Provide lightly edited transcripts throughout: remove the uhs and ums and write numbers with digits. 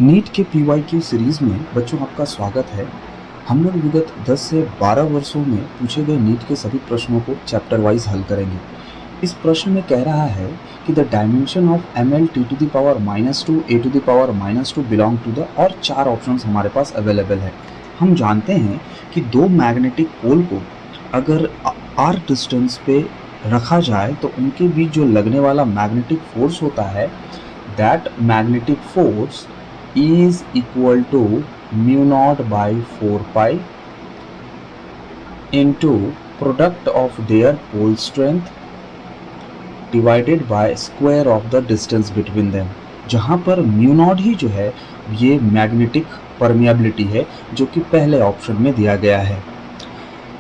NEET के PYQ series में बच्चों आपका स्वागत है। हम लोग विगत 10 से 12 वर्षों में पूछे गए नीट के सभी प्रश्नों को चैप्टर वाइज हल करेंगे। इस प्रश्न में कह रहा है कि the dimension of ml t to the power -2 a to the power -2 belong to the, और 4 ऑप्शंस हमारे पास अवेलेबल है। हम जानते हैं कि दो मैग्नेटिक पोल को अगर r डिस्टेंस पे रखा जाए तो उनके बीच जो लगने वाला मैग्नेटिक फोर्स होता है, that magnetic force is equal to mu naught by 4 pi into product of their pole strength divided by square of the distance between them। जहाँ पर म्यू नॉट ही जो है ये मैग्नेटिक परमिएबिलिटी है जो कि पहले ऑप्शन में दिया गया है।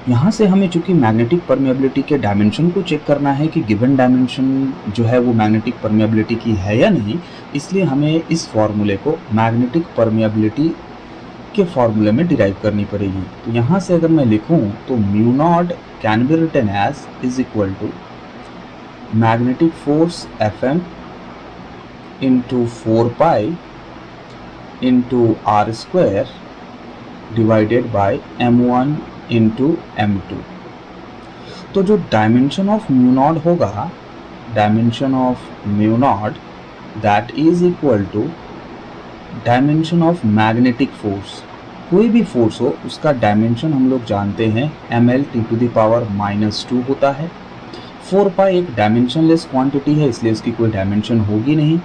यहाँ से हमें चूंकि मैग्नेटिक परमिएबिलिटी के डायमेंशन को चेक करना है कि गिवन डायमेंशन जो है वो मैग्नेटिक परमिएबिलिटी की है या नहीं, इसलिए हमें इस फॉर्मूले को मैग्नेटिक परमिएबिलिटी के फॉर्मूले में डिराइव करनी पड़ेगी। तो यहाँ से अगर मैं लिखूँ तो mu naught can be written as is equal to magnetic force Fm into 4 pi into r square divided by m1 into m2। तो जो डायमेंशन ऑफ म्यू नॉट होगा, dimension of mu naught that is equal to dimension of magnetic force. कोई भी force हो उसका dimension हम लोग जानते हैं ml t to the power -2 होता है। 4 पाई एक डायमेंशनलेस क्वांटिटी है, इसलिए इसकी कोई डायमेंशन होगी नहीं।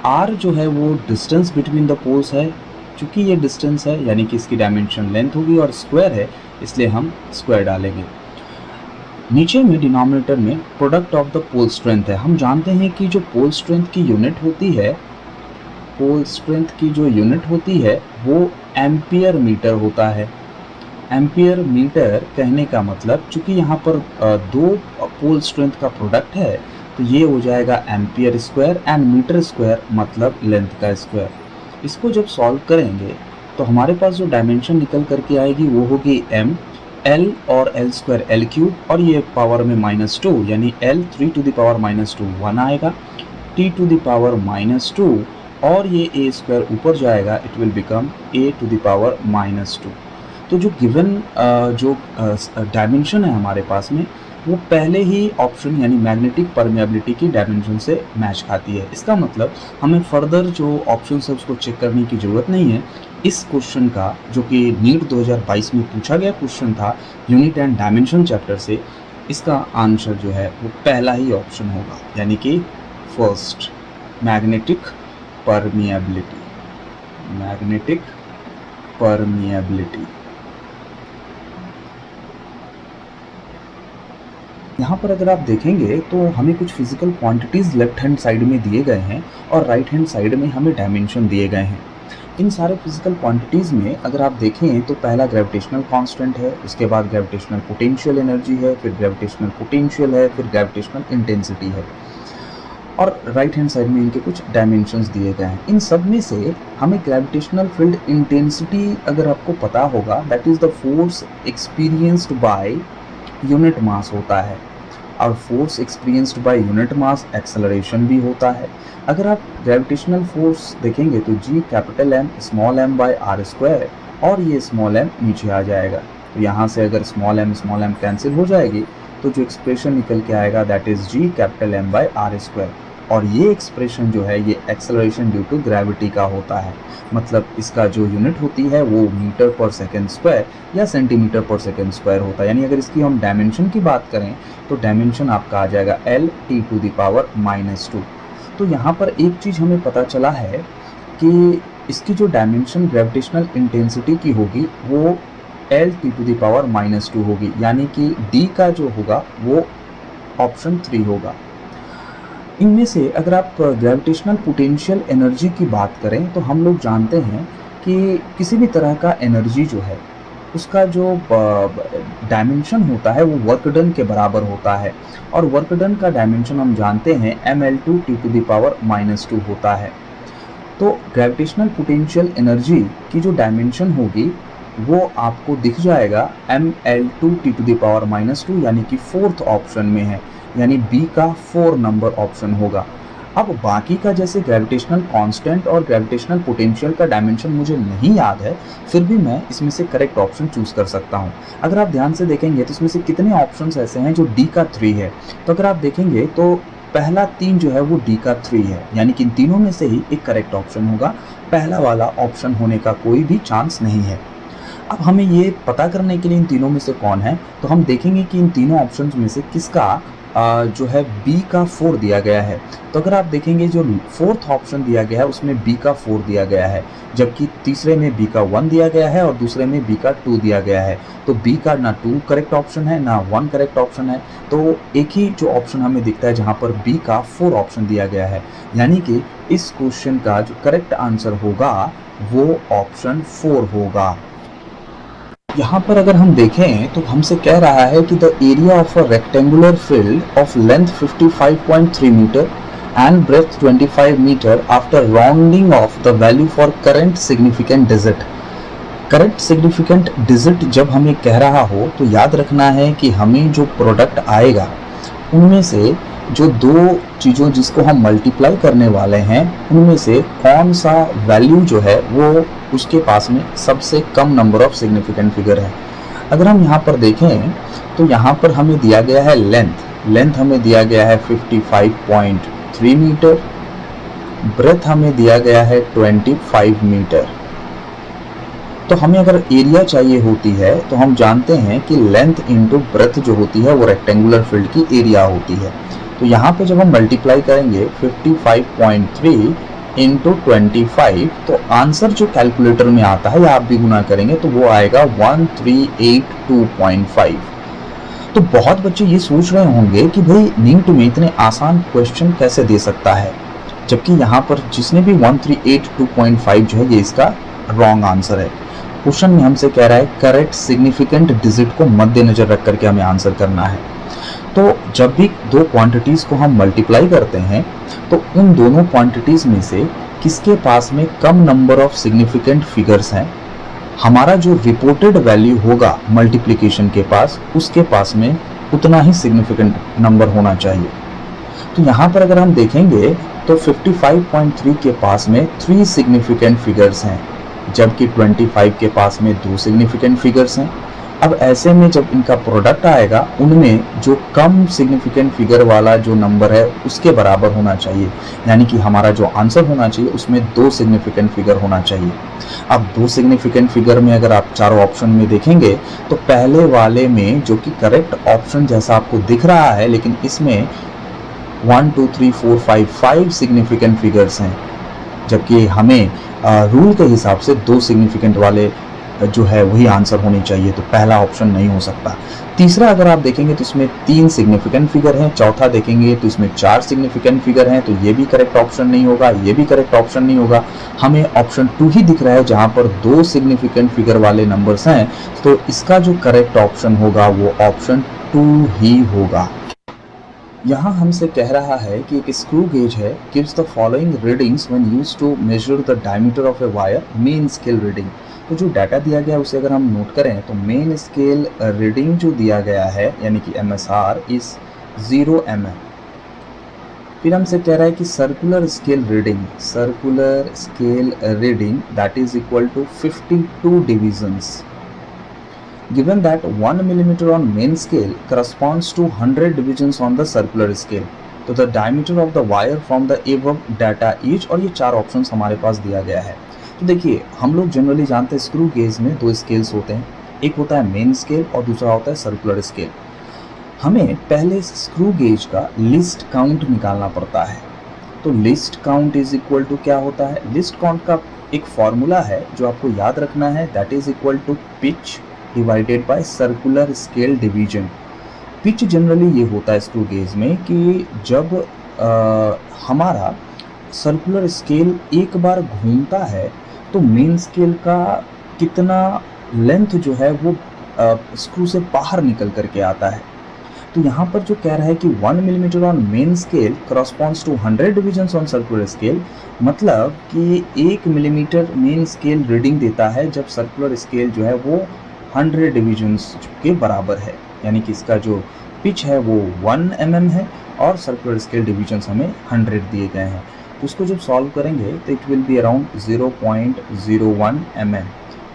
r जो है वो डिस्टेंस बिटवीन द पोल्स है, चूँकि ये डिस्टेंस है यानी कि इसकी डायमेंशन लेंथ होगी, और स्क्वायर है इसलिए हम स्क्वायर डालेंगे। नीचे में डिनोमिनेटर में product of the pole strength है। हम जानते हैं कि जो पोल स्ट्रेंथ की यूनिट होती है, पोल स्ट्रेंथ की जो यूनिट होती है वो एम्पियर मीटर होता है। एम्पियर मीटर कहने का मतलब, चूँकि यहाँ पर दो पोल स्ट्रेंथ का प्रोडक्ट है तो ये हो जाएगा ampere square, and metre square मतलब लेंथ का स्क्वायर। इसको जब सॉल्व करेंगे तो हमारे पास जो डायमेंशन निकल करके आएगी वो होगी m, l और l स्क्वायर l क्यूब, और ये पावर में -2 यानी l 3 टू द पावर -2 1 आएगा, t टू द पावर -2, और ये a स्क्वायर ऊपर जाएगा, it will become a to the power -2। तो जो गिवन जो डायमेंशन है हमारे पास में वो पहले ही ऑप्शन यानी मैग्नेटिक परमिएबिलिटी की डायमेंशन से मैच खाती है। इसका मतलब हमें फर्दर जो ऑप्शन है उसको चेक करने की ज़रूरत नहीं है। इस क्वेश्चन का, जो कि नीट 2022 में पूछा गया क्वेश्चन था यूनिट एंड डायमेंशन चैप्टर से, इसका आंसर जो है वो पहला ही ऑप्शन होगा, यानी कि first, magnetic permeability. Magnetic permeability. यहाँ पर अगर आप देखेंगे तो हमें कुछ physical quantities left hand side में दिए गए हैं और राइट हैंड साइड में हमें डायमेंशन दिए गए हैं। इन सारे फिजिकल क्वांटिटीज़ में अगर आप देखें तो पहला ग्रेविटेशनल कांस्टेंट है, उसके बाद ग्रेविटेशनल पोटेंशियल एनर्जी है, फिर ग्रेविटेशनल पोटेंशियल है, फिर ग्रेविटेशनल इंटेंसिटी है, और राइट हैंड साइड में इनके कुछ डायमेंशंस दिए गए हैं। इन सब में से हमें ग्रेविटेशनल फील्ड इंटेंसिटी अगर आपको पता होगा, that is the force experienced by unit mass होता है, और force experienced by unit mass acceleration भी होता है। अगर आप ग्रेविटेशनल फोर्स देखेंगे तो G capital M small m by r square, और ये स्मॉल m नीचे आ जाएगा। तो यहाँ से अगर स्मॉल m कैंसिल हो जाएगी तो जो एक्सप्रेशन निकल के आएगा that is G capital M by r square, और ये एक्सप्रेशन जो है ये एक्सेलरेशन ड्यू टू ग्रेविटी का होता है। मतलब इसका जो यूनिट होती है वो मीटर पर सेकेंड स्क्वायर या सेंटीमीटर पर सेकेंड स्क्वायर होता है। यानी अगर इसकी हम डायमेंशन की बात करें तो डायमेंशन आपका आ जाएगा l t to the power -2। तो यहाँ पर एक चीज़ हमें पता चला है कि इसकी जो डायमेंशन ग्रेविटेशनल इंटेंसिटी की होगी वो l t to the power -2 होगी, यानी कि D का जो होगा वो ऑप्शन 3 होगा। इनमें से अगर आप ग्रेविटेशनल पोटेंशियल एनर्जी की बात करें तो हम लोग जानते हैं कि किसी भी तरह का एनर्जी जो है उसका जो डायमेंशन होता है वो वर्क डन के बराबर होता है, और वर्क डन का डायमेंशन हम जानते हैं ml2 t to the power -2 होता है। तो ग्रेविटेशनल पोटेंशियल एनर्जी की जो डायमेंशन होगी वो आपको दिख जाएगा ml2 t to the power -2, यानी कि फोर्थ ऑप्शन में है, यानी बी का 4 नंबर ऑप्शन होगा। अब बाकी का जैसे ग्रेविटेशनल कांस्टेंट और ग्रेविटेशनल पोटेंशियल का डायमेंशन मुझे नहीं याद है, फिर भी मैं इसमें से करेक्ट ऑप्शन चूज कर सकता हूँ। अगर आप ध्यान से देखेंगे तो इसमें से कितने ऑप्शंस ऐसे हैं जो डी का 3 है। तो अगर आप देखेंगे तो पहला 3 जो है वो डी का 3 है, यानी कि इन तीनों में से ही एक करेक्ट ऑप्शन होगा, पहला वाला ऑप्शन होने का कोई भी चांस नहीं है। अब हमें ये पता करने के लिए इन तीनों में से कौन है, तो हम देखेंगे कि इन तीनों ऑप्शंस में से किसका जो है बी का 4 दिया गया है। तो अगर आप देखेंगे जो फोर्थ ऑप्शन दिया गया है उसमें बी का 4 दिया गया है, जबकि तीसरे में बी का 1 दिया गया है और दूसरे में बी का 2 दिया गया है। तो बी का ना 2 करेक्ट ऑप्शन है ना 1 करेक्ट ऑप्शन है, तो एक ही जो ऑप्शन हमें दिखता है जहाँ पर बी का 4 ऑप्शन दिया गया है, यानी कि इस क्वेश्चन का जो करेक्ट आंसर होगा वो ऑप्शन 4 होगा। यहाँ पर अगर हम देखें तो हमसे कह रहा है कि the area of a rectangular field of length 55.3 metre and breadth 25 metre after rounding off the value for current significant digit. Current significant digit जब हमें कह रहा हो तो याद रखना है कि हमें जो प्रोडक्ट आएगा उनमें से जो दो चीज़ों जिसको हम मल्टीप्लाई करने वाले हैं उनमें से कौन सा वैल्यू जो है वो उसके पास में सबसे कम नंबर ऑफ सिग्निफिकेंट फिगर है। अगर हम यहाँ पर देखें तो यहाँ पर हमें दिया गया है लेंथ हमें दिया गया है 55.3 मीटर, ब्रेथ हमें दिया गया है 25 मीटर। तो हमें अगर एरिया चाहिए होती है तो हम जानते हैं कि लेंथ इंटू ब्रेथ जो होती है वो रेक्टेंगुलर फील्ड की एरिया होती है। तो यहाँ पे जब हम मल्टीप्लाई करेंगे 55.3 इंटू 25 तो आंसर जो कैलकुलेटर में आता है या आप भी गुना करेंगे तो वो आएगा 1382.5। तो बहुत बच्चे ये सोच रहे होंगे कि भाई नीट में इतने आसान क्वेश्चन कैसे दे सकता है, जबकि यहाँ पर जिसने भी 1382.5 जो है ये इसका रॉन्ग आंसर है। क्वेश्चन में हमसे कह रहा है करेक्ट सिग्निफिकेंट डिजिट को मद्देनजर रख करके हमें आंसर करना है। तो जब भी दो क्वांटिटीज़ को हम मल्टीप्लाई करते हैं तो उन दोनों क्वांटिटीज़ में से किसके पास में कम नंबर ऑफ सिग्निफिकेंट फिगर्स हैं, हमारा जो रिपोर्टेड वैल्यू होगा मल्टीप्लिकेशन के पास उसके पास में उतना ही सिग्निफिकेंट नंबर होना चाहिए। तो यहाँ पर अगर हम देखेंगे तो 55.3 के पास में 3 सिग्निफिकेंट फिगर्स हैं, जबकि 25 के पास में 2 सिग्निफिकेंट फिगर्स हैं। अब ऐसे में जब इनका प्रोडक्ट आएगा उनमें जो कम सिग्निफिकेंट फिगर वाला जो नंबर है उसके बराबर होना चाहिए, यानी कि हमारा जो आंसर होना चाहिए उसमें 2 सिग्निफिकेंट फिगर होना चाहिए। अब 2 सिग्निफिकेंट फिगर में अगर आप चारों ऑप्शन में देखेंगे तो पहले वाले में जो कि करेक्ट ऑप्शन जैसा आपको दिख रहा है, लेकिन इसमें 1 2 3 4 5 सिग्निफिकेंट फिगर्स हैं, जबकि हमें रूल के हिसाब से 2 सिग्निफिकेंट वाले जो है वही आंसर होनी चाहिए, तो पहला ऑप्शन नहीं हो सकता। तीसरा अगर आप देखेंगे तो इसमें 3 सिग्निफिकेंट फिगर हैं, चौथा देखेंगे तो इसमें 4 सिग्निफिकेंट फिगर हैं, तो ये भी करेक्ट ऑप्शन नहीं होगा, ये भी करेक्ट ऑप्शन नहीं होगा। हमें ऑप्शन 2 ही दिख रहा है जहां पर 2 सिग्निफिकेंट फिगर वाले नंबर्स हैं, तो इसका जो करेक्ट ऑप्शन होगा वो ऑप्शन 2 ही होगा। यहाँ हमसे कह रहा है कि एक स्क्रू गेज है gives the following readings when used to measure the diameter of a wire, main scale reading. तो जो डाटा दिया गया है उसे अगर हम नोट करें तो मेन स्केल रीडिंग जो दिया गया है यानी कि MSR इज 0 mm। फिर हमसे कह रहा है कि circular scale reading that is equal to 52 divisions. Given that 1 millimeter on main scale corresponds to 100 divisions on the circular scale, तो the diameter of the wire from the above data is, और ये 4 options हमारे पास दिया गया है। तो देखिए हम लोग जनरली जानते हैं स्क्रू गेज में 2 स्केल्स होते हैं, एक होता है मेन स्केल और दूसरा होता है सर्कुलर स्केल। हमें पहले स्क्रू गेज का लिस्ट काउंट निकालना पड़ता है। तो least count is equal to क्या होता है, लिस्ट काउंट का एक फॉर्मूला है जो आपको याद रखना है, that is equal to pitch divided by circular scale division. Pitch generally ये होता है स्क्रू गेज में कि जब हमारा सर्कुलर स्केल एक बार घूमता है तो मेन स्केल का कितना लेंथ जो है वो स्क्रू से बाहर निकल करके आता है। तो यहाँ पर जो कह रहा है कि 1 millimetre on main scale corresponds to 100 divisions on circular scale, मतलब कि 1 मिलीमीटर मेन स्केल रीडिंग देता है जब सर्कुलर स्केल जो है वो 100 डिविजन्स के बराबर है, यानी कि इसका जो पिच है वो 1 mm है और सर्कुलर स्केल डिविजन्स हमें 100 दिए गए हैं। तो इसको जब सॉल्व करेंगे तो it will be around 0.01 mm।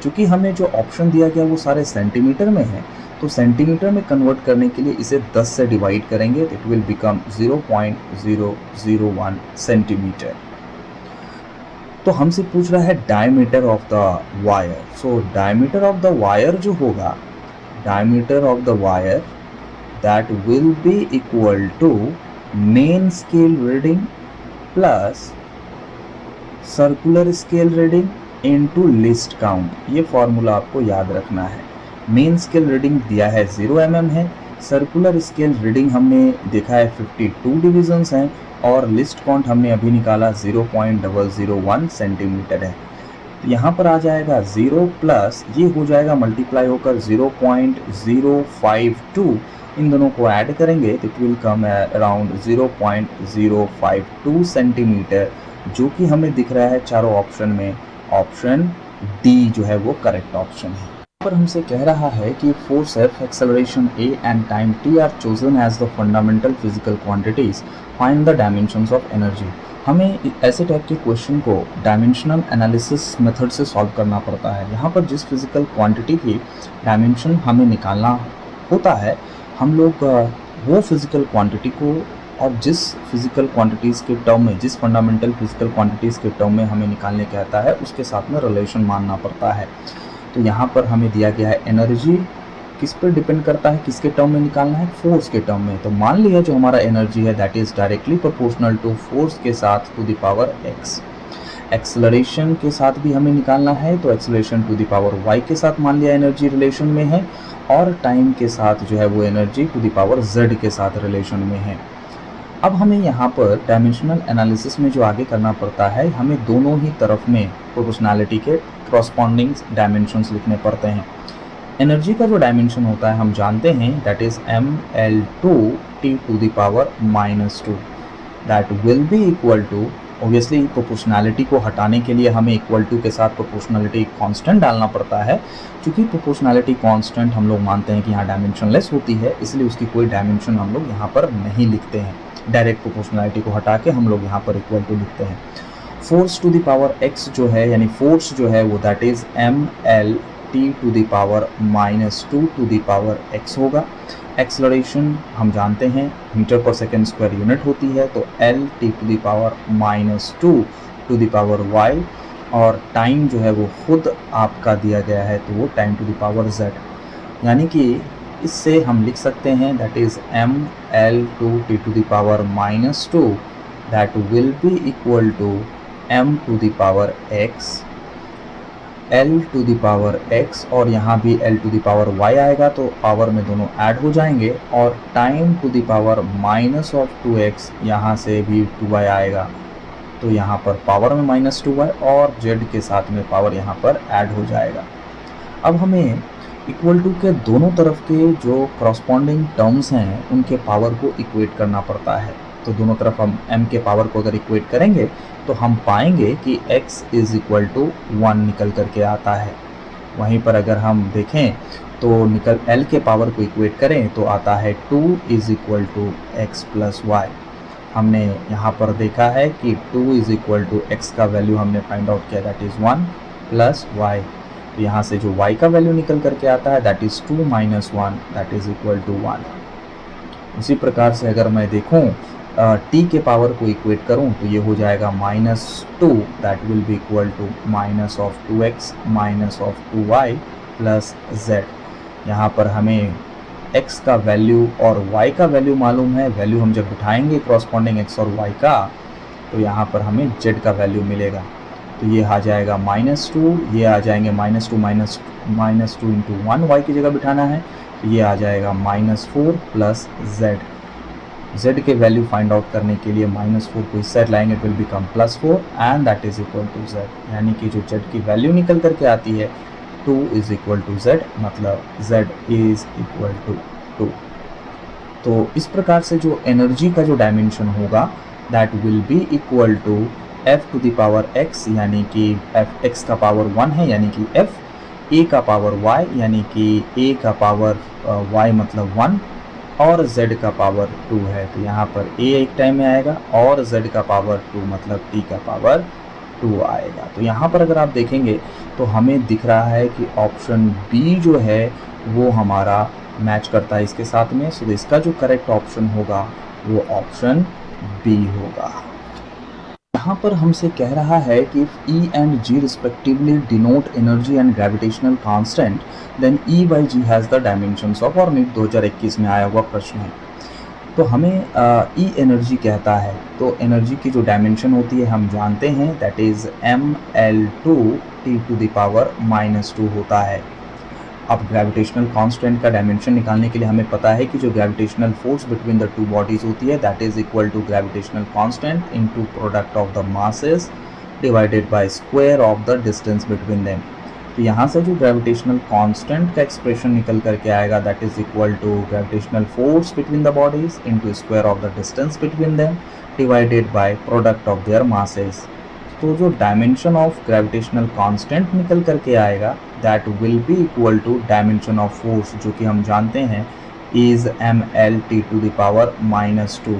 चूँकि हमें जो ऑप्शन दिया गया वो सारे सेंटीमीटर में है, तो सेंटीमीटर में कन्वर्ट करने के लिए इसे 10 से डिवाइड करेंगे तो इट विल बिकम 0.001 सेंटीमीटर। तो हमसे पूछ रहा है diameter of the wire. So diameter of the wire जो होगा, diameter of the wire that will be equal to main scale reading plus circular scale reading into least count। ये formula आपको याद रखना है। मेन स्केल रीडिंग दिया है 0 mm है, सर्कुलर स्केल रीडिंग हमने देखा है 52 डिविजन्स हैं और लिस्ट काउंट हमने अभी निकाला 0.001 सेंटीमीटर है। तो यहाँ पर आ जाएगा 0 प्लस ये हो जाएगा मल्टीप्लाई होकर 0.052, इन दोनों को ऐड करेंगे तो it will come around 0.052 centimetre, जो कि हमें दिख रहा है चारों ऑप्शन में। ऑप्शन डी जो है वो करेक्ट ऑप्शन है। यहाँ पर हमसे कह रहा है कि force F, acceleration A and time T are chosen as the fundamental physical quantities, find the dimensions of energy. हमें ऐसे टाइप के क्वेश्चन को डायमेंशनल एनालिसिस मेथड से सॉल्व करना पड़ता है। यहाँ पर जिस फिजिकल क्वांटिटी की डायमेंशन हमें निकालना होता है, हम लोग वो फिजिकल क्वांटिटी को और जिस फिजिकल क्वांटिटीज़ के टर्म में, जिस फंडामेंटल फिजिकल क्वांटिटीज़ के टर्म में हमें निकालने कहता है, उसके साथ में रिलेशन मानना पड़ता है। तो यहाँ पर हमें दिया गया है एनर्जी किस पर डिपेंड करता है, किसके टर्म में निकालना है, फोर्स के टर्म में। तो मान लिया जो हमारा एनर्जी है that is directly proportional to force के साथ to the power x। Acceleration के साथ भी हमें निकालना है, तो acceleration to the power y के साथ मान लिया एनर्जी रिलेशन में है, और टाइम के साथ जो है वो energy to the power z के साथ रिलेशन में है। अब हमें यहाँ पर डायमेंशनल एनालिसिस में जो आगे करना पड़ता है, हमें दोनों ही तरफ में प्रोपोर्शनैलिटी के करस्पॉन्डिंग डायमेंशंस लिखने पड़ते हैं। एनर्जी का जो डायमेंशन होता है हम जानते हैं that is mL2T to the power -2, that will be equal to, obviously proportionality को हटाने के लिए हमें इक्वल टू के साथ प्रोपोर्शनैलिटी कांस्टेंट डालना पड़ता है। क्योंकि प्रोपोर्शनैलिटी कांस्टेंट हम लोग मानते हैं कि यहाँ डायमेंशनलेस होती है, इसलिए उसकी कोई डायमेंशन हम लोग यहाँ पर नहीं लिखते हैं। डायरेक्ट प्रोपोर्शनैलिटी को हटा के हम लोग यहाँ पर इक्वल टू लिखते हैं। Force to the power x जो है, यानी फोर्स जो है वो that is mLT to the power -2 to the power x होगा। एक्सेलरेशन हम जानते हैं मीटर पर सेकेंड स्क्वायर यूनिट होती है, तो LT to the power -2 to the power y, और टाइम जो है वो खुद आपका दिया गया है, तो वो time to the power z। यानी कि इससे हम लिख सकते हैं that is mL2T to the power -2 that will be equal to m to the power x, l to the power x, और यहाँ भी l to the power y आएगा, तो पावर में दोनों ऐड हो जाएंगे, और time to the power -2x, यहाँ से भी 2y आएगा, तो यहाँ पर पावर में -2y और z के साथ में पावर यहाँ पर ऐड हो जाएगा। अब हमें इक्वल टू के दोनों तरफ के जो करस्पॉन्डिंग टर्म्स हैं उनके पावर को इक्वेट करना पड़ता है। तो दोनों तरफ हम m के पावर को अगर इक्वेट करेंगे तो हम पाएंगे कि x इज़ इक्वल टू 1 निकल करके आता है। वहीं पर अगर हम देखें तो l के पावर को इक्वेट करें तो आता है 2 is equal to x plus y। हमने यहाँ पर देखा है कि 2 इज़ इक्वल टू x का वैल्यू हमने फाइंड आउट किया दैट इज़ 1 प्लस y। तो यहाँ से जो y का वैल्यू निकल करके आता है that is 2 minus 1 that is equal to 1। उसी प्रकार से अगर मैं देखूँ t के पावर को इक्वेट करूँ तो ये हो जाएगा -2 that will be equal to -2x -2y plus z। यहाँ पर हमें x का वैल्यू और y का वैल्यू मालूम है। वैल्यू हम जब बिठाएंगे करस्पॉन्डिंग x और y का, तो यहाँ पर हमें z का वैल्यू मिलेगा। तो ये आ जाएगा -2, ये आ जाएंगे -2 इंटू 1 y की जगह बिठाना है, तो ये आ जाएगा -4 प्लस z। z के वैल्यू फाइंड आउट करने के लिए -4 को इस साइड लाएंगे, it will become +4 and that is equal to z। यानी कि जो z की वैल्यू निकल करके आती है 2 इज इक्वल टू z, मतलब z इज इक्वल टू 2। तो इस प्रकार से जो एनर्जी का जो डायमेंशन होगा that will be equal to f to the power x, यानी कि x का पावर 1 है यानी कि f, a का पावर y यानी कि a का पावर y मतलब 1, और z का पावर 2 है, तो यहाँ पर a एक टाइम में आएगा और z का पावर 2 मतलब t का पावर 2 आएगा। तो यहाँ पर अगर आप देखेंगे तो हमें दिख रहा है कि ऑप्शन बी जो है वो हमारा मैच करता है इसके साथ में। सो इसका जो करेक्ट ऑप्शन होगा वो ऑप्शन बी होगा। यहाँ पर हमसे कह रहा है कि if E and G respectively denote energy and gravitational constant, then E by G has the dimensions of, और नीट 2021 में आया हुआ प्रश्न है। तो हमें E एनर्जी कहता है, तो एनर्जी की जो डायमेंशन होती है हम जानते हैं, दैट इज ml2 t⁻⁻² होता है। अब ग्रेविटेशनल कांस्टेंट का डायमेंशन निकालने के लिए हमें पता है कि जो gravitational force between the two bodies होती है that is equal to gravitational constant into product of the masses divided by square of the distance between them. तो यहाँ से जो ग्रेविटेशनल कांस्टेंट का एक्सप्रेशन निकल करके आएगा that is equal to gravitational force between the bodies into square of the distance between them divided by product of their masses. तो जो डायमेंशन ऑफ ग्रेविटेशनल कांस्टेंट निकल करके आएगा that will be equal to dimension of force, जो कि हम जानते हैं इज ml⁻²।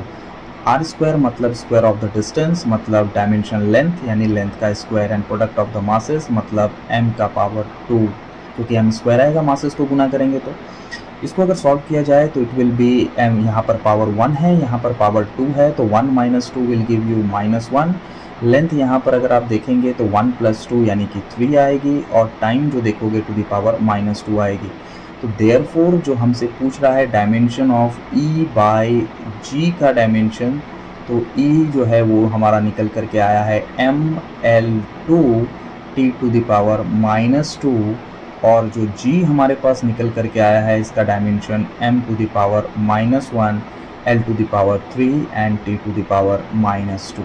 आर स्क्वायर मतलब स्क्वायर ऑफ द डिस्टेंस मतलब डायमेंशन लेंथ यानी लेंथ का square and product of the masses मतलब m का पावर 2, क्योंकि m स्क्वायर आएगा मासेस को गुना करेंगे। तो इसको अगर सॉल्व किया जाए तो इट विल बी m, यहाँ पर पावर 1 है, यहाँ पर पावर 2 है, तो 1 - 2 विल गिव यू -1। लेंथ यहाँ पर अगर आप देखेंगे तो 1 + 2 यानी कि 3 आएगी, और टाइम जो देखोगे टू द पावर -2 आएगी। तो देयरफॉर जो हमसे पूछ रहा है dimension of E by G का डायमेंशन, तो E जो है वो हमारा निकल करके आया है ml2 t⁻⁻², और जो G हमारे पास निकल करके आया है इसका dimension m⁻⁻1 l⁻3 and t⁻⁻²।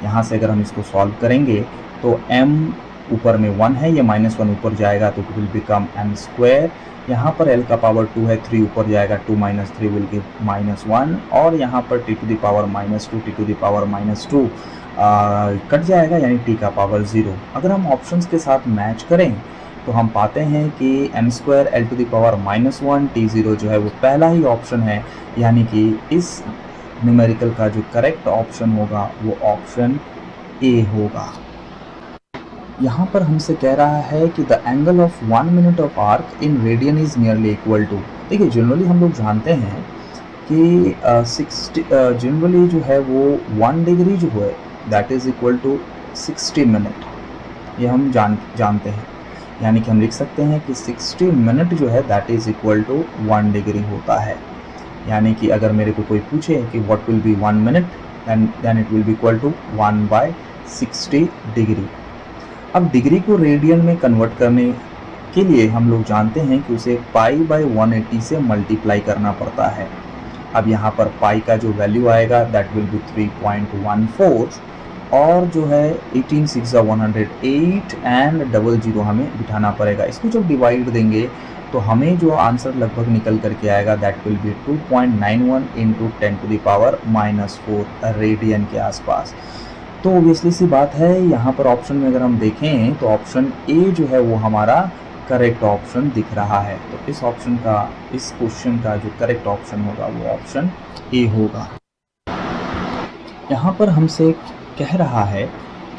यहाँ से अगर हम इसको सॉल्व करेंगे तो m ऊपर में 1 है, ये -1 ऊपर जाएगा तो इट विल बिकम m²। यहाँ पर l का पावर 2 है, 3 ऊपर जाएगा, 2 - 3 विल गिव -1, और यहाँ पर t⁻⁻² कट जाएगा यानी t का पावर 0। अगर हम ऑप्शंस के साथ मैच करें तो हम पाते हैं कि m² l⁻⁻1 t0 जो है वो पहला ही ऑप्शन है, यानी कि इस न्यूमेरिकल का जो करेक्ट ऑप्शन होगा वो ऑप्शन ए होगा। यहाँ पर हमसे कह रहा है कि the angle of 1 minute of arc in radian is nearly equal to. देखिए जनरली हम लोग जानते हैं कि 60 जनरली जो है वो 1 डिग्री जो है that is equal to 60 minute, ये हम जानते हैं, यानी कि हम लिख सकते हैं कि 60 मिनट जो है that is equal to 1 degree होता है। यानी कि अगर मेरे को कोई पूछे कि what will be 1 minute then it will be equal to 1/60 degree. अब डिग्री को रेडियन में कन्वर्ट करने के लिए हम लोग जानते हैं कि उसे π/180 से मल्टीप्लाई करना पड़ता है। अब यहाँ पर पाई का जो वैल्यू आएगा दैट विल बी 3.14, और जो है 18 × 6 = 108 एंड 00 हमें बिठाना पड़ेगा। इसको जब डिवाइड देंगे तो हमें जो आंसर लगभग निकल करके आएगा दैट विल बी 2.91 × 10⁻⁻4 रेडियन के आसपास। तो ऑब्वियसली सी बात है यहाँ पर ऑप्शन में अगर हम देखें तो ऑप्शन ए जो है वो हमारा करेक्ट ऑप्शन दिख रहा है। तो इस ऑप्शन का, इस क्वेश्चन का जो करेक्ट ऑप्शन होगा वो ऑप्शन ए होगा। यहाँ पर हमसे कह रहा है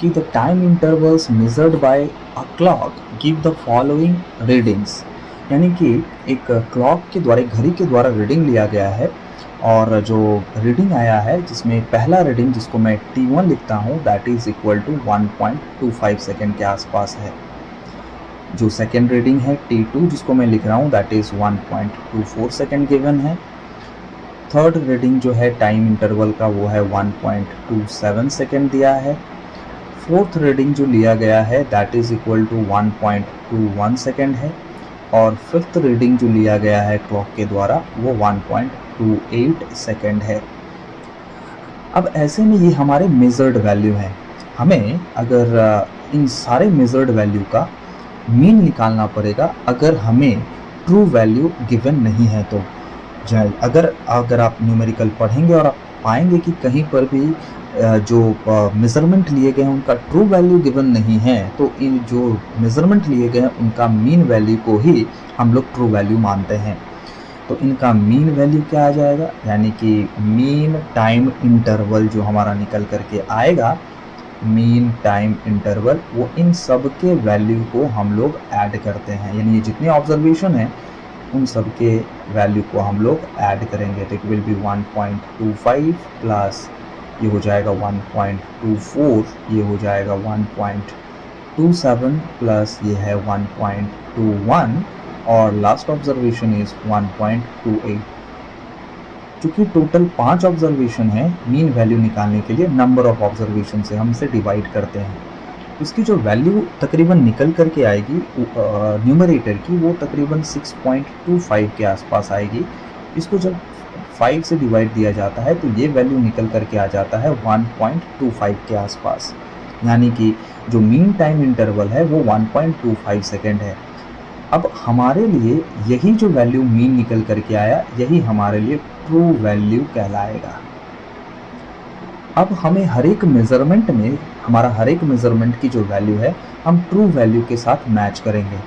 कि the time intervals measured by a clock give the following readings, यानी कि एक क्लॉक के द्वारा, घड़ी के द्वारा रीडिंग लिया गया है, और जो रीडिंग आया है जिसमें पहला रीडिंग जिसको मैं T1 लिखता हूँ that is equal to 1.25 second के आसपास है। जो सेकेंड रीडिंग है T2 जिसको मैं लिख रहा हूँ दैट इज़ 1.24 सेकेंड गिवन है। थर्ड रीडिंग जो है टाइम इंटरवल का वो है 1.27 सेकेंड दिया है। फोर्थ रीडिंग जो लिया गया है that is equal to 1.21 second है, और फिफ्थ रीडिंग जो लिया गया है क्लॉक के द्वारा वो 1.28 सेकेंड है। अब ऐसे में ये हमारे मेजर्ड वैल्यू हैं। हमें अगर इन सारे मेजर्ड वैल्यू का मीन निकालना पड़ेगा अगर हमें ट्रू वैल्यू गिवन नहीं है तो। अगर आप न्यूमेरिकल पढ़ेंगे और आप पाएंगे कि कहीं पर भी जो मेज़रमेंट लिए गए हैं उनका ट्रू वैल्यू गिवन नहीं है, तो इन जो मेज़रमेंट लिए गए हैं उनका मीन वैल्यू को ही हम लोग ट्रू वैल्यू मानते हैं। तो इनका मीन वैल्यू क्या आ जाएगा, यानी कि मीन टाइम इंटरवल जो हमारा निकल करके आएगा, मीन टाइम इंटरवल, वो इन सब के वैल्यू को हम लोग ऐड करते हैं, यानी ये जितने ऑब्जर्वेशन हैं उन सब के वैल्यू को हम लोग ऐड करेंगे। तो इट विल बी 1.25 प्लस ये हो जाएगा 1.24, ये हो जाएगा 1.27 प्लस ये है 1.21 और लास्ट ऑब्जर्वेशन इज 1.28। चूँकि टोटल 5 ऑब्जर्वेशन है, मीन वैल्यू निकालने के लिए नंबर ऑफ ऑब्जर्वेशन से हम इसे डिवाइड करते हैं। इसकी जो वैल्यू तकरीबन निकल करके आएगी न्यूमरेटर की, वो तकरीबन 6.25 के आसपास आएगी। इसको जब 5 से डिवाइड दिया जाता है तो ये वैल्यू निकल करके आ जाता है 1.25 के आसपास, यानी कि जो मीन टाइम इंटरवल है वो 1.25 सेकेंड है। अब हमारे लिए यही जो वैल्यू मीन निकल करके आया, यही हमारे लिए ट्रू वैल्यू कहलाएगा। अब हमें हर एक मेज़रमेंट में, हमारा हर एक मेज़रमेंट की जो वैल्यू है हम ट्रू वैल्यू के साथ मैच करेंगे।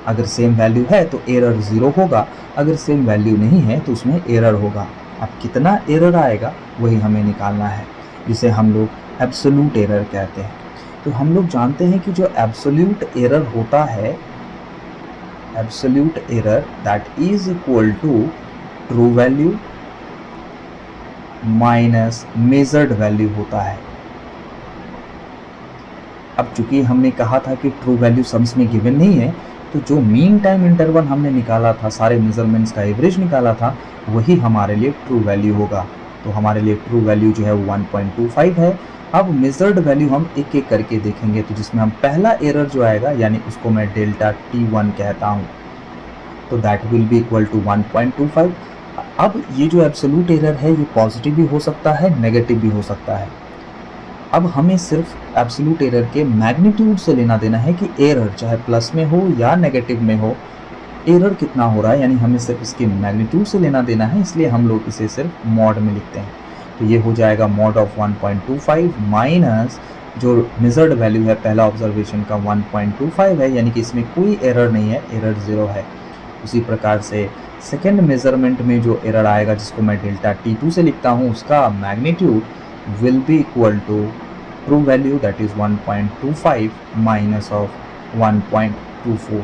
अगर सेम वैल्यू है तो एरर 0 होगा, अगर सेम वैल्यू नहीं है तो उसमें एरर होगा। अब कितना एरर आएगा वही हमें निकालना है, जिसे हम लोग एब्सोल्यूट एरर कहते हैं। तो हम लोग जानते हैं कि जो एब्सोल्यूट एरर होता है, absolute error that is equal to true value minus measured value होता है। अब चूंकि हमने कहा था कि ट्रू वैल्यू सम्स में गिवन नहीं है, तो जो मीन टाइम इंटरवल हमने निकाला था, सारे मेजरमेंट्स का एवरेज निकाला था, वही हमारे लिए ट्रू वैल्यू होगा। तो हमारे लिए ट्रू वैल्यू जो है वो 1.25 है। अब मेजर्ड वैल्यू हम एक एक करके देखेंगे, तो जिसमें हम पहला एरर जो आएगा, यानी उसको मैं डेल्टा T1 कहता हूँ, तो that will be equal to 1.25। अब ये जो एब्सोल्यूट एरर है ये पॉजिटिव भी हो सकता है, नेगेटिव भी हो सकता है। अब हमें सिर्फ एब्सोल्यूट एरर के मैग्नीट्यूड से लेना देना है कि एरर चाहे प्लस में हो या नेगेटिव में हो, एरर कितना हो रहा है, यानी हमें सिर्फ इसके मैग्नीट्यूड से लेना देना है, इसलिए हम लोग इसे सिर्फ मॉड में लिखते हैं। तो ये हो जाएगा मॉड ऑफ 1.25 माइनस जो मेजर्ड वैल्यू है पहला ऑब्जर्वेशन का 1.25 है, यानी कि इसमें कोई एरर नहीं है, एरर 0 है। उसी प्रकार से सेकेंड मेजरमेंट में जो एरर आएगा, जिसको मैं डेल्टा T2 से लिखता हूँ, उसका magnitude will be equal to true value that is 1.25 minus of 1.24,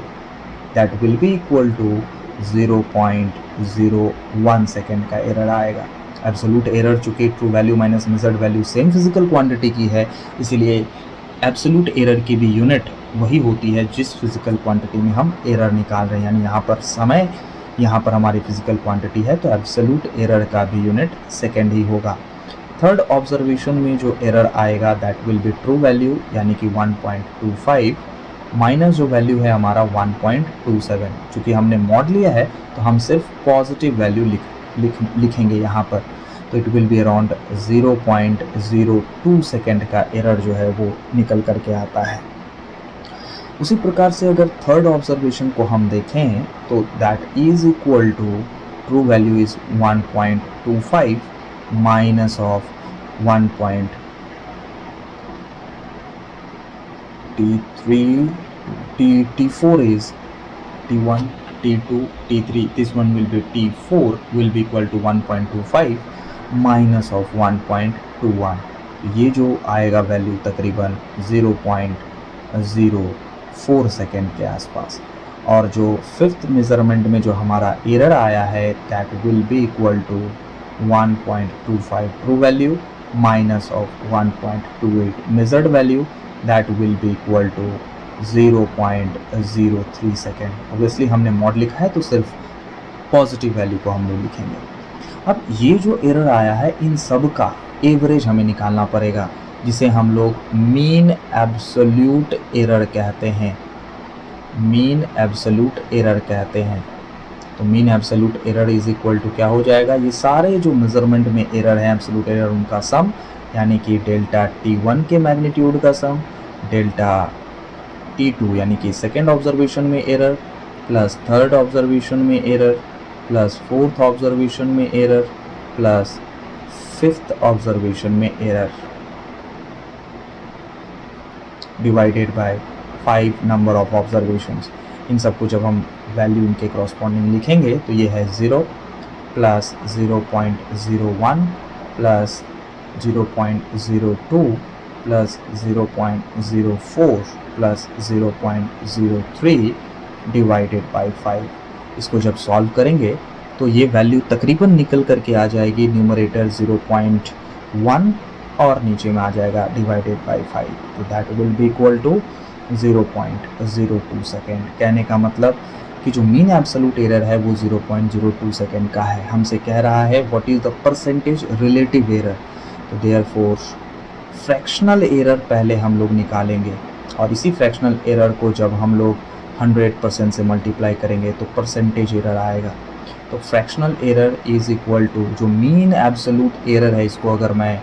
that will be equal to 0.01 second का एरर आएगा। एब्सोल्यूट एरर चूँकि true value minus measured value same physical quantity की है, इसलिए एब्सोल्यूट एरर की भी यूनिट वही होती है जिस फिजिकल क्वांटिटी में हम एरर निकाल रहे हैं, यानी यहाँ पर समय, यहाँ पर हमारी फिजिकल क्वांटिटी है, तो एब्सोल्यूट एरर का भी यूनिट सेकेंड ही होगा। थर्ड ऑब्जर्वेशन में जो एरर आएगा that will be true value, यानी कि 1.25 माइनस जो वैल्यू है हमारा 1.27। चूँकि हमने मॉड लिया है तो हम सिर्फ पॉजिटिव वैल्यू लिखेंगे यहाँ पर, तो it will be around 0.02 second का एरर जो है वो निकल करके आता है। उसी प्रकार से अगर थर्ड ऑब्जर्वेशन को हम देखें तो that is equal to true value is 1.25 minus of T4 is T1, T2, T3, this one will be T4 will be equal to 1.25 minus of 1.21। ये जो आएगा वैल्यू तकरीबन 0.04 सेकेंड के आसपास। और जो फिफ्थ मेजरमेंट में जो हमारा एरर आया है that will be equal to 1.25 true value minus of 1.28 measured value, that will be equal to 0.03 second. Obviously हमने मॉड लिखा है तो सिर्फ पॉजिटिव वैल्यू को हम लोग लिखेंगे। अब ये जो एरर आया है इन सब का एवरेज हमें निकालना पड़ेगा, जिसे हम लोग मीन एब्सोल्यूट एरर कहते हैं, मीन एब्सोल्यूट एरर कहते हैं। तो mean absolute error is equal to क्या हो जाएगा, ये सारे जो मेजरमेंट में एरर है एब्सोल्यूट एरर उनका सम, यानी कि डेल्टा T1 के मैग्नीट्यूड का सम, डेल्टा T2 यानी कि सेकेंड ऑब्जर्वेशन में एरर, प्लस थर्ड ऑब्जर्वेशन में एरर, प्लस फोर्थ ऑब्जर्वेशन में एरर, प्लस फिफ्थ ऑब्जर्वेशन में error, divided by 5 number of observations. इन सबको जब हम वैल्यू इनके करस्पॉन्डिंग लिखेंगे तो ये है 0 plus 0.01 plus 0.02 plus 0.04 plus 0.03 divided by 5। इसको जब सॉल्व करेंगे तो ये वैल्यू तकरीबन निकल करके आ जाएगी न्यूमरेटर 0.1 और नीचे में आ जाएगा डिवाइडेड बाई 5, तो that will be equal to 0.02 second. कहने का मतलब कि जो मीन एब्सोल्यूट एरर है वो 0.02 सेकेंड का है। हमसे कह रहा है what is the percentage relative error, तो देयरफॉर फ्रैक्शनल एरर पहले हम लोग निकालेंगे और इसी फ्रैक्शनल एरर को जब हम लोग 100% से मल्टीप्लाई करेंगे तो परसेंटेज एरर आएगा। तो fractional error is equal to जो मीन एब्सोल्यूट एरर है, इसको अगर मैं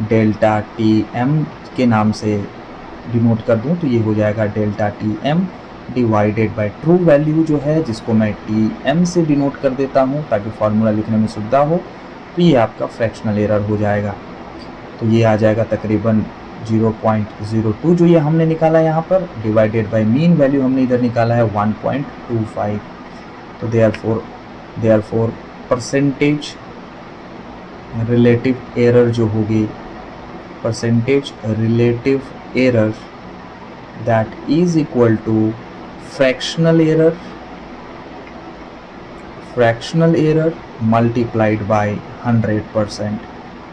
डेल्टा टी एम के नाम से डिनोट कर दूं तो ये हो जाएगा delta T M divided by true value जो है, जिसको मैं टी एम से डिनोट कर देता हूँ ताकि फार्मूला लिखने में सुविधा हो। तो ये आपका फ्रैक्शनल एरर हो जाएगा। तो ये आ जाएगा तकरीबन 0.02 जो ये हमने निकाला है यहाँ पर, डिवाइडेड बाय मीन वैल्यू हमने इधर निकाला है 1.25। तो देयरफॉर परसेंटेज रिलेटिव एरर जो होगी, percentage relative error that is equal to fractional error multiplied by 100%।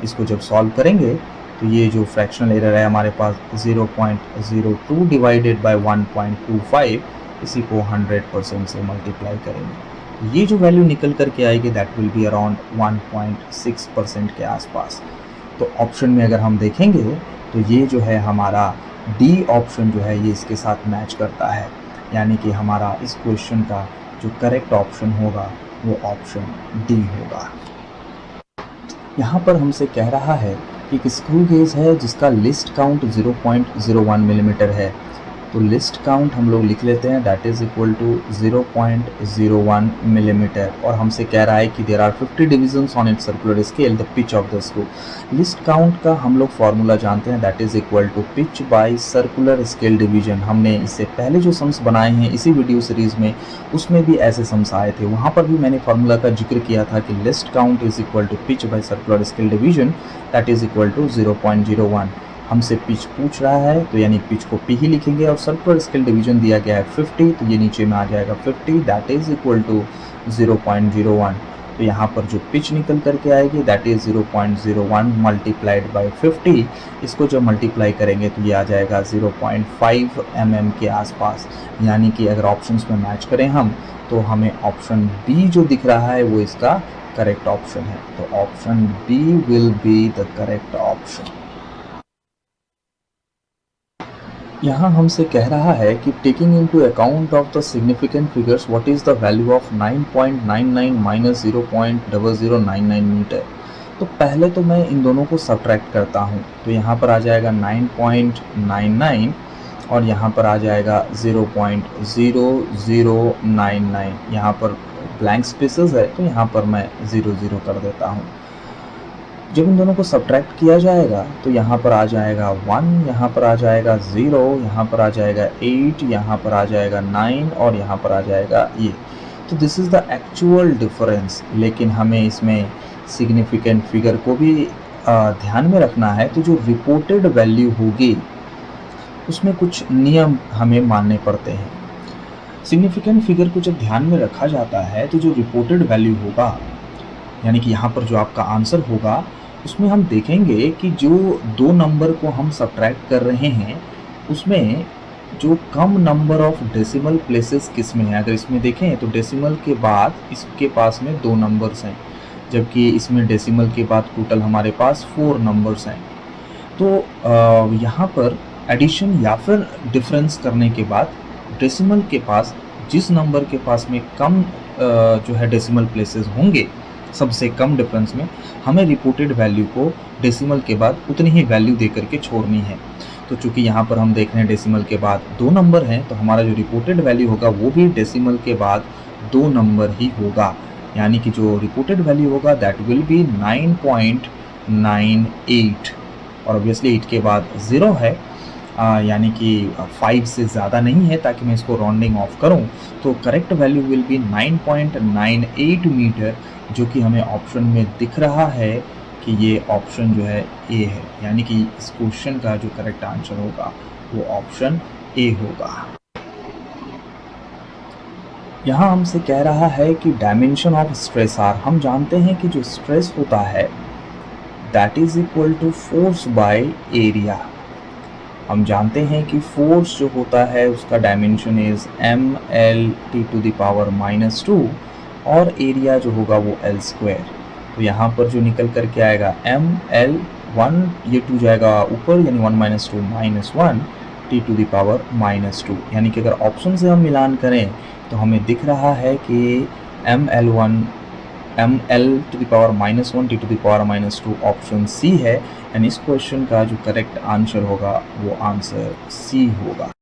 इसको जब सॉल्व करेंगे तो ये जो फ्रैक्शनल एरर है हमारे पास 0.02 डिवाइडेड बाय 1.25, इसी को 100% से मल्टीप्लाई करेंगे। ये जो वैल्यू निकल करके आएगी दैट विल बी अराउंड 1.6% के आसपास। तो ऑप्शन में अगर हम देखेंगे तो ये जो है हमारा डी ऑप्शन जो है ये इसके साथ मैच करता है, यानी कि हमारा इस क्वेश्चन का जो करेक्ट ऑप्शन होगा वो ऑप्शन डी होगा। यहाँ पर हमसे कह रहा है कि एक स्क्रू गेज है जिसका लिस्ट काउंट 0.01 मिलीमीटर है। तो लिस्ट काउंट हम लोग लिख लेते हैं, that is equal to 0.01 millimetre, और हमसे कह रहा है कि there are 50 divisions on its circular scale the pitch of the screw. Least count का हम लोग फार्मूला जानते हैं, that is equal to pitch by circular scale division. हमने इससे पहले जो सम्स बनाए हैं इसी वीडियो सीरीज़ में, उसमें भी ऐसे सम्स आए थे, वहाँ पर भी मैंने फार्मूला का जिक्र किया था कि least count is equal to pitch by circular scale division, that is equal to 0.01। हमसे पिच पूछ रहा है तो यानी पिच को पी ही लिखेंगे, और सर्कुलर स्केल डिवीजन दिया गया है 50, तो ये नीचे में आ जाएगा 50, दैट इज़ इक्वल टू 0.01। तो यहाँ पर जो पिच निकल करके आएगी दैट इज़ 0.01 मल्टीप्लाइड बाय 50। इसको जब मल्टीप्लाई करेंगे तो ये आ जाएगा 0.5 mm के आसपास, यानी कि अगर ऑप्शंस में मैच करें हम तो हमें ऑप्शन बी जो दिख रहा है वो इसका करेक्ट ऑप्शन है। तो option B will be the correct option. यहाँ हमसे कह रहा है कि taking into account of the significant figures what is the value of 9.99 minus 0.0099 metre. तो पहले तो मैं इन दोनों को सब्ट्रैक्ट करता हूँ, तो यहाँ पर आ जाएगा 9.99 और यहाँ पर आ जाएगा 0.0099। यहाँ पर ब्लैंक स्पेसेस है तो यहाँ पर मैं 00 कर देता हूँ। जब इन दोनों को सब्ट्रैक्ट किया जाएगा तो यहाँ पर आ जाएगा 1, यहाँ पर आ जाएगा 0, यहाँ पर आ जाएगा 8, यहाँ पर आ जाएगा 9 और यहाँ पर आ जाएगा ये। तो this is the actual difference, लेकिन हमें इसमें सिग्निफिकेंट फिगर को भी ध्यान में रखना है। तो जो रिपोर्टेड वैल्यू होगी उसमें कुछ नियम हमें मानने पड़ते हैं। सिग्निफिकेंट फिगर को जब ध्यान में रखा जाता है तो जो रिपोर्टेड वैल्यू होगा, यानी कि यहाँ पर जो आपका आंसर होगा, उसमें हम देखेंगे कि जो दो नंबर को हम सब्ट्रैक्ट कर रहे हैं उसमें जो कम नंबर ऑफ डेसिमल प्लेसेस किस में है। अगर इसमें देखें तो डेसिमल के बाद इसके पास में 2 नंबर्स हैं, जबकि इसमें डेसिमल के बाद टोटल हमारे पास 4 नंबर्स हैं। तो यहाँ पर एडिशन या फिर डिफरेंस करने के बाद डेसिमल के पास जिस नंबर के पास में कम जो है डेसिमल प्लेसेस होंगे, सबसे कम डिफरेंस में, हमें रिपोर्टेड वैल्यू को डेसिमल के बाद उतनी ही वैल्यू दे करके छोड़नी है। तो चूंकि यहाँ पर हम देख रहे हैं डेसिमल के बाद 2 नंबर हैं, तो हमारा जो रिपोर्टेड वैल्यू होगा वो भी डेसिमल के बाद 2 नंबर ही होगा, यानी कि जो रिपोर्टेड वैल्यू होगा दैट विल बी 9.98, और ऑब्वियसली 8 के बाद 0 है यानी कि 5 से ज़्यादा नहीं है ताकि मैं इसको राउंडिंग ऑफ करूं, तो correct value will be 9.98 metre, जो कि हमें ऑप्शन में दिख रहा है कि ये ऑप्शन जो है ए है, यानी कि इस क्वेश्चन का जो करेक्ट आंसर होगा वो ऑप्शन ए होगा। यहाँ हमसे कह रहा है कि डायमेंशन ऑफ स्ट्रेस आर, हम जानते हैं कि जो स्ट्रेस होता है that is equal to force by area. हम जानते हैं कि फोर्स जो होता है उसका डायमेंशन इज mL t⁻², और एरिया जो होगा वो L²। तो यहाँ पर जो निकल करके आएगा mL1, ये 2 जाएगा ऊपर यानी 1 - 2 -1 t⁻², यानी कि अगर ऑप्शन से हम मिलान करें तो हमें दिख रहा है कि mL1 mL⁻⁻1 t⁻², option C है, यानी इस क्वेश्चन का जो करेक्ट आंसर होगा वो आंसर सी होगा।